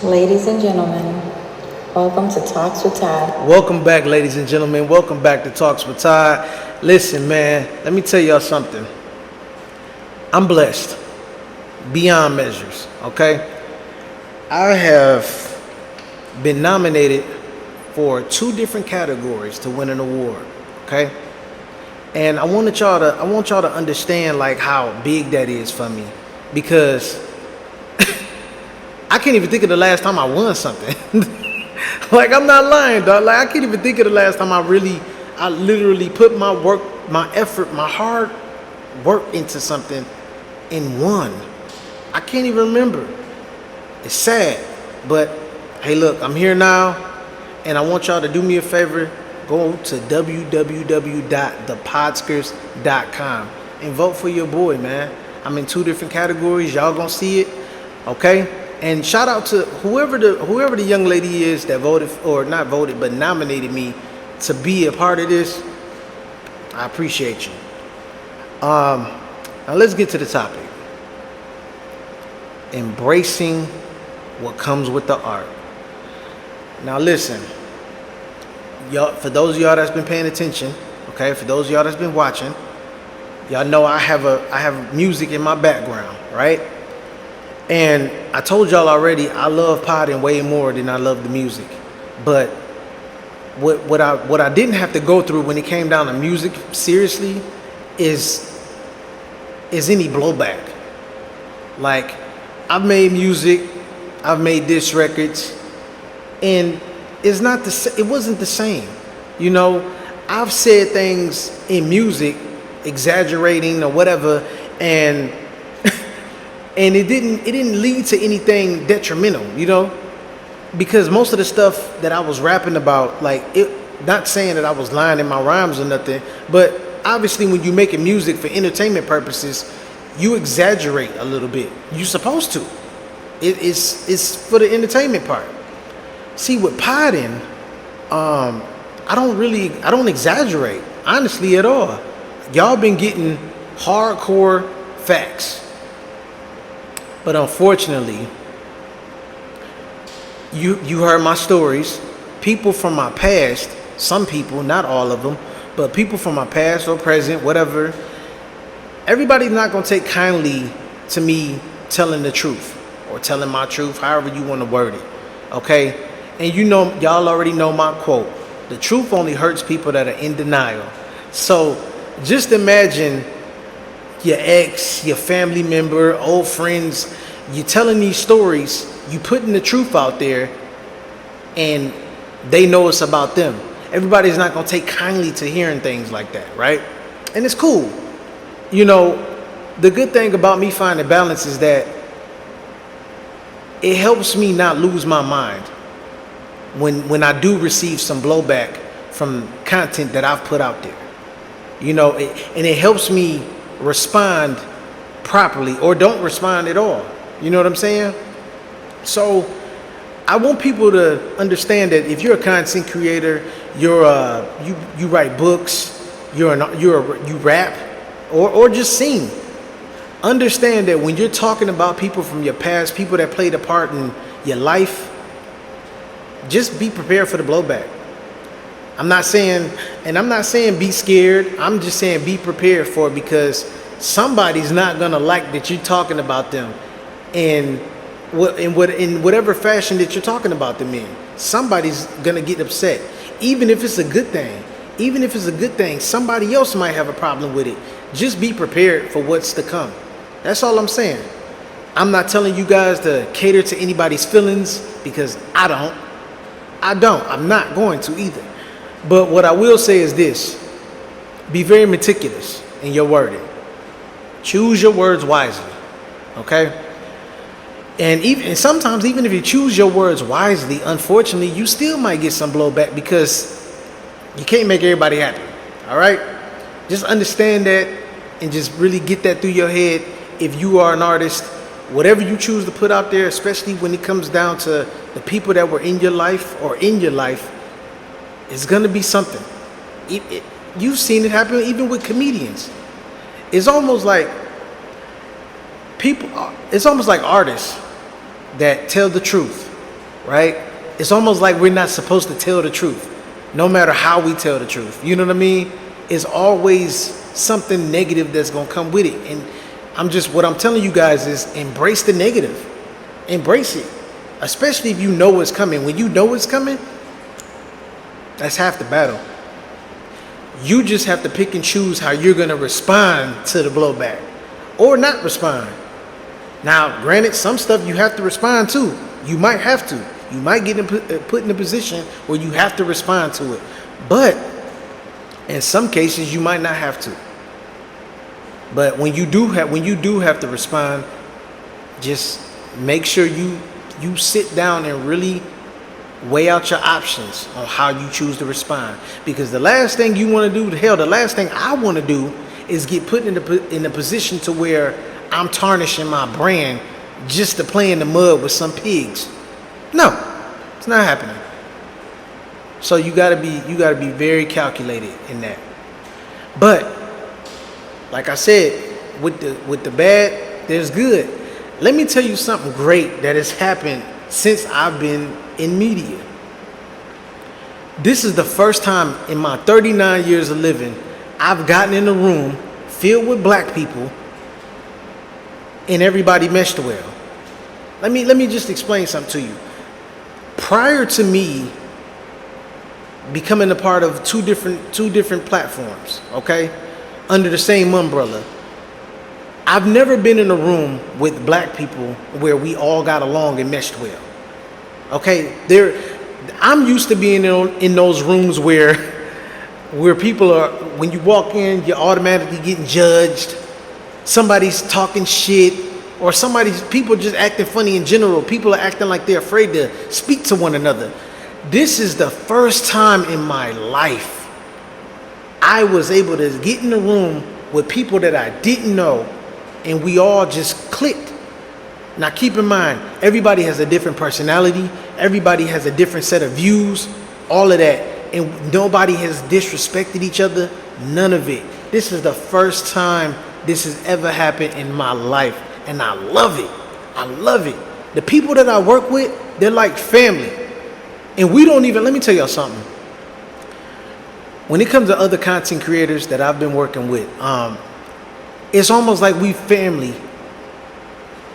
Ladies and gentlemen, welcome to Talks with Todd. Welcome back, ladies and gentlemen. Welcome back to Talks with Todd. Listen, man, let me tell y'all something. I'm blessed beyond measures, okay? I have been nominated for 2 different categories to win an award, okay? And I want y'all to understand like how big that is for me because I can't even think of the last time I won something. Like, I'm not lying, dog. Like, I can't even think of the last time I literally put my work, my effort, my hard work into something and won. I can't even remember. It's sad, but hey, look, I'm here now, and I want y'all to do me a favor. Go to www.thepodskers.com and vote for your boy, man. I'm in 2 different categories. Y'all gonna see it, okay? And shout out to whoever the young lady is that voted, or not voted, but nominated me to be a part of this. I appreciate you. Now let's get to the topic. Embracing what comes with the art. Now listen, y'all, for those of y'all that's been paying attention, okay, for those of y'all that's been watching, y'all know I have music in my background, right? And I told y'all already, I love potting way more than I love the music. But what I didn't have to go through when it came down to music, seriously, is any blowback. Like, I've made music, I've made diss records, and it's not it wasn't the same. You know, I've said things in music, exaggerating or whatever, and and it didn't lead to anything detrimental, you know, because most of the stuff that I was rapping about, like, it, not saying that I was lying in my rhymes or nothing, but obviously when you're making music for entertainment purposes, you exaggerate a little bit. You're supposed to. It's for the entertainment part. See, with potting, I don't exaggerate, honestly, at all. Y'all been getting hardcore facts. But unfortunately, you heard my stories. People from my past, some people, not all of them, but people from my past or present, whatever, everybody's not going to take kindly to me telling the truth or telling my truth, however you want to word it, okay? And you know, y'all already know my quote. The truth only hurts people that are in denial. So just imagine your ex, your family member, old friends, you telling these stories, you putting the truth out there, and they know it's about them. Everybody's not going to take kindly to hearing things like that, right? And it's cool. You know, the good thing about me finding balance is that it helps me not lose my mind when I do receive some blowback from content that I've put out there. You know, and it helps me respond properly or don't respond at all. You know what I'm saying? So I want people to understand that if you're a content creator, you write books, you rap, or just sing. Understand that when you're talking about people from your past, people that played a part in your life, just be prepared for the blowback. I'm not saying be scared. I'm just saying be prepared for it, because somebody's not gonna like that you're talking about them in whatever fashion that you're talking about them in. Somebody's gonna get upset, even if it's a good thing. Even if it's a good thing, somebody else might have a problem with it. Just be prepared for what's to come. That's all I'm saying. I'm not telling you guys to cater to anybody's feelings, because I don't. I'm not going to either. But what I will say is this: be very meticulous in your wording. Choose your words wisely, okay? And sometimes, even if you choose your words wisely, unfortunately, you still might get some blowback, because you can't make everybody happy, all right? Just understand that and just really get that through your head. If you are an artist, whatever you choose to put out there, especially when it comes down to the people that were in your life or in your life, it's going to be something. You've seen it happen even with comedians. It's almost like artists that tell the truth, right? It's almost like we're not supposed to tell the truth, no matter how we tell the truth. You know what I mean? It's always something negative that's gonna come with it. And what I'm telling you guys is embrace the negative. Embrace it. Especially if you know it's coming. When you know it's coming, that's half the battle. You just have to pick and choose how you're gonna respond to the blowback or not respond. Now, granted, some stuff you have to respond to. You might have to. You might get put in a position where you have to respond to it. But in some cases, you might not have to. But when you do have to respond, just make sure you sit down and really weigh out your options on how you choose to respond. Because the last thing you want to do, the last thing I want to do is get put in a position to where I'm tarnishing my brand just to play in the mud with some pigs. No, it's not happening. So you gotta be very calculated in that. But like I said, with the bad, there's good. Let me tell you something great that has happened since I've been in media. This is the first time in my 39 years of living I've gotten in a room filled with black people and everybody meshed well. Let me just explain something to you. Prior to me becoming a part of two different platforms, okay, under the same umbrella, I've never been in a room with black people where we all got along and meshed well. Okay, I'm used to being in those rooms where people are, when you walk in, you're automatically getting judged. Somebody's talking shit, or people just acting funny in general. People are acting like they're afraid to speak to one another. This is the first time in my life I was able to get in the room with people that I didn't know, and we all just clicked. Now keep in mind, everybody has a different personality, everybody has a different set of views, all of that, and nobody has disrespected each other, none of it. This is the first time this has ever happened in my life, and I love it. I love it. The people that I work with, they're like family. And we don't even, let me tell y'all something. When it comes to other content creators that I've been working with, it's almost like we family.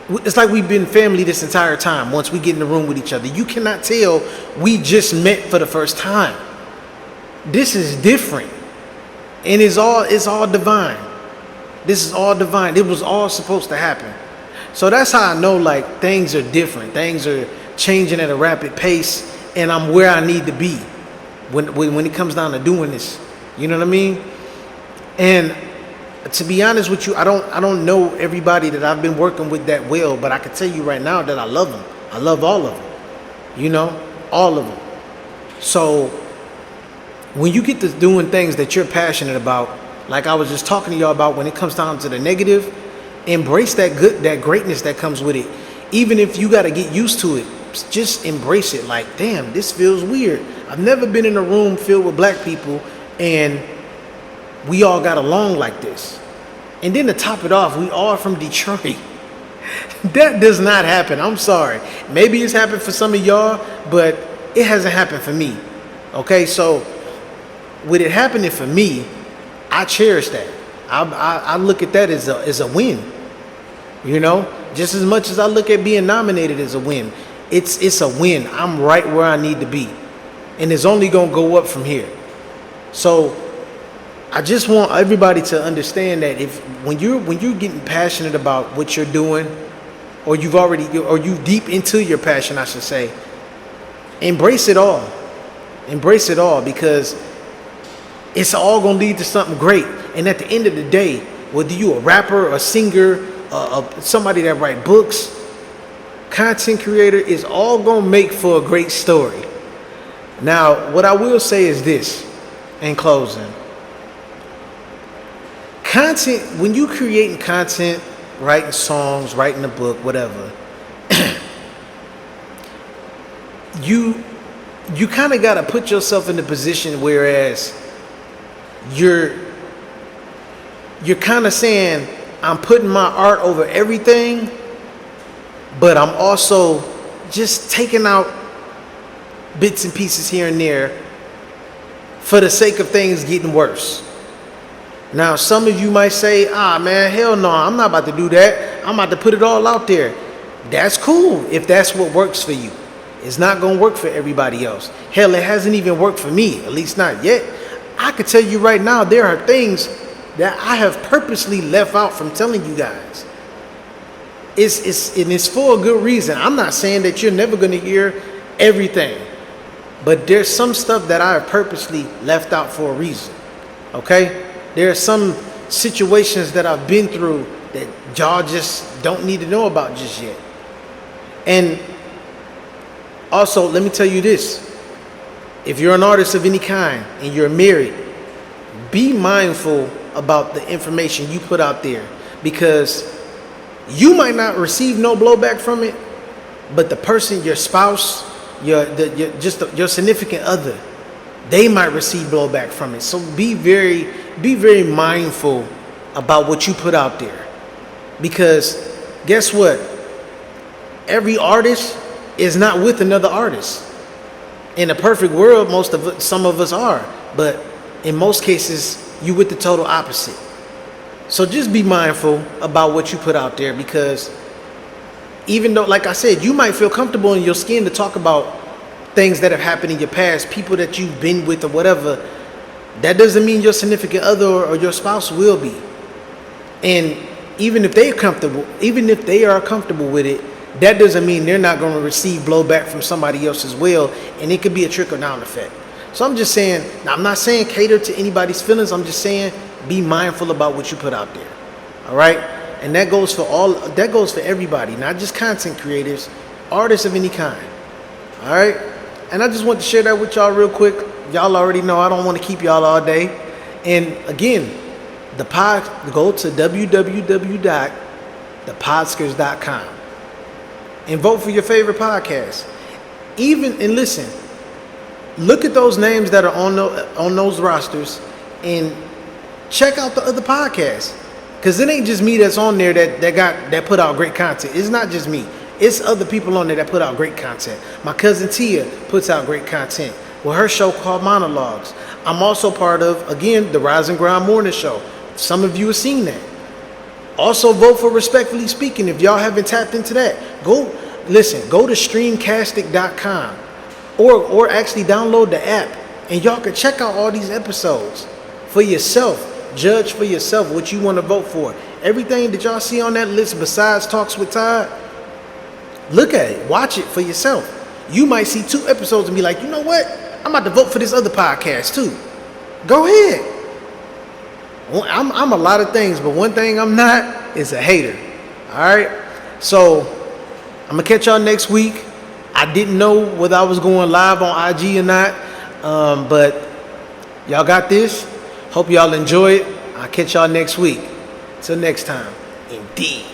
It's like we've been family this entire time once we get in the room with each other. You cannot tell we just met for the first time. This is different. And it's all divine. This is all divine. It was all supposed to happen. So that's how I know, like, things are different. Things are changing at a rapid pace, and I'm where I need to be when it comes down to doing this. You know what I mean? And to be honest with you, I don't know everybody that I've been working with that well, but I can tell you right now that I love them. I love all of them. You know, all of them. So when you get to doing things that you're passionate about, like I was just talking to y'all about, when it comes down to the negative, embrace that greatness that comes with it. Even if you got to get used to it, just embrace it. Like, damn, this feels weird. I've never been in a room filled with black people and we all got along like this. And then to top it off, we all from Detroit. That does not happen. I'm sorry. Maybe it's happened for some of y'all, but it hasn't happened for me. Okay, so with it happening for me, I cherish that. I look at that as a win. You know, just as much as I look at being nominated as a win, it's a win. I'm right where I need to be, and it's only gonna go up from here. So I just want everybody to understand that when you're getting passionate about what you're doing, or you deep into your passion, I should say, embrace it all. Embrace it all, because it's all gonna lead to something great. And at the end of the day, whether you a rapper, a singer, somebody that write books, content creator, is all gonna make for a great story. Now, what I will say is this, in closing. Content, when you creating content, writing songs, writing a book, whatever, you kind of got to put yourself in the position whereas you're kind of saying, I'm putting my art over everything, but I'm also just taking out bits and pieces here and there for the sake of things getting worse. Now, some of you might say, man, hell no, I'm not about to do that. I'm about to put it all out there. That's cool if that's what works for you. It's not going to work for everybody else. Hell, it hasn't even worked for me, at least not yet. I can tell you right now, there are things that I have purposely left out from telling you guys. It's for a good reason. I'm not saying that you're never going to hear everything, but there's some stuff that I have purposely left out for a reason. Okay? There are some situations that I've been through that y'all just don't need to know about just yet. And also, let me tell you this. If you're an artist of any kind and you're married, be mindful about the information you put out there, because you might not receive no blowback from it, but the person, your spouse, your significant other, they might receive blowback from it. So be very mindful about what you put out there, because guess what? Every artist is not with another artist. In a perfect world, some of us are, but in most cases, you with the total opposite. So just be mindful about what you put out there, because even though, like I said, you might feel comfortable in your skin to talk about things that have happened in your past, people that you've been with or whatever, that doesn't mean your significant other or your spouse will be. And even if they are comfortable with it, that doesn't mean they're not going to receive blowback from somebody else as well, and it could be a trickle-down effect. So I'm just saying, now I'm not saying cater to anybody's feelings, I'm just saying be mindful about what you put out there. All right? And that goes for everybody, not just content creators, artists of any kind. All right? And I just want to share that with y'all real quick. Y'all already know I don't want to keep y'all all day. And again, go to www.thepodskers.com and vote for your favorite podcast. And listen, look at those names that are on those rosters and check out the other podcasts, because it ain't just me that's on there that put out great content. It's not just me. It's other people on there that put out great content. My cousin Tia puts out great content with her show called Monologues. I'm also part of, again, the Rise and Grind Morning Show. Some of you have seen that. Also, vote for Respectfully Speaking. If y'all haven't tapped into that, go to streamcastic.com or actually download the app, and y'all can check out all these episodes for yourself. Judge for yourself what you want to vote for. Everything that y'all see on that list besides Talks with Todd, look at it. Watch it for yourself. You might see 2 episodes and be like, you know what? I'm about to vote for this other podcast too. Go ahead. I'm a lot of things, but one thing I'm not is a hater. All right? So I'm going to catch y'all next week. I didn't know whether I was going live on IG or not, but y'all got this. Hope y'all enjoy it. I'll catch y'all next week. Till next time. Indeed.